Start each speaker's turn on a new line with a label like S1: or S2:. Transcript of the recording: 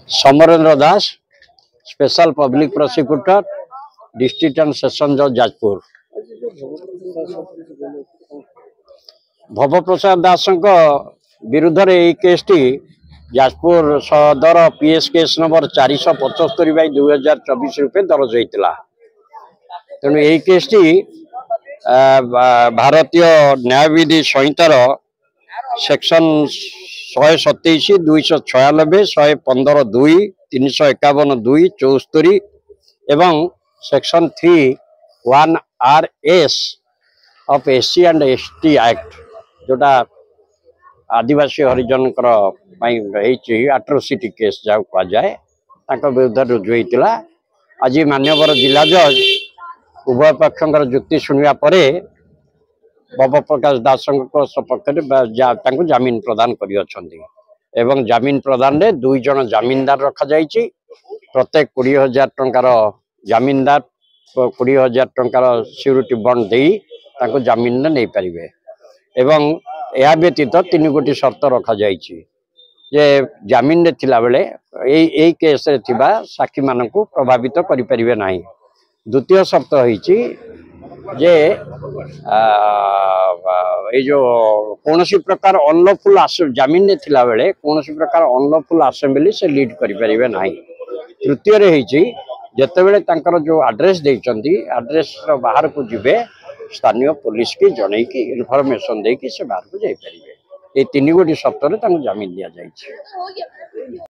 S1: Samarendra Das special public prosecutor district and session जज जाजपुर। भव प्रसाद दास विरुद्ध रे केस टी जाजपुर सदर पीएस केस नंबर 475/2024 रूपे दर्ज होता। तेणु यही केस टी भारतीय न्याय विधि संहितार सेक्शन 127, 296, 115(2), 351(2), 74 एवं section 3(1)(RS of SC and ST act जोटा आदिवासी हरिजन एट्रोसिटी केस जहाँ कह जाए विरुद्ध रुजु होता। आज मान्यवर जिला जज उभय पक्षर जुक्ति शुणा पर भव प्रकाश दास सपक्ष जमीन प्रदान कर जमीन प्रदान रे 2 जन जमीनदार रखा जाइए। प्रत्येक 20,000 टंकार जमीनदार 20,000 टंकार सिक्यूरिटी बॉन्ड दे जमीन नहीं पारे। एवं यह व्यतीत 3 गोटी शर्त रखा जाइए जमीन रे थिला बेले यही केस रे थिबा साक्षी मानक प्रभावित करि परिबे नाही। द्वितीय शर्त होइछि जे जो कौन प्रकार अनलफुल जमीन रे थिला बेले कौन प्रकार अनलफुल असेंबली से लीड करि परिबे नाही। तृतीय रे होइछि जते बेले तांकर जो एड्रेस देइचंती एड्रेस बाहर को जिबे स्थानीय पुलिस की जनै की इनफॉरमेशन दे कि से बाहर को जाई परिबे। ए 3 गोटी शर्त रे तांको जमीन दिया जाइछि।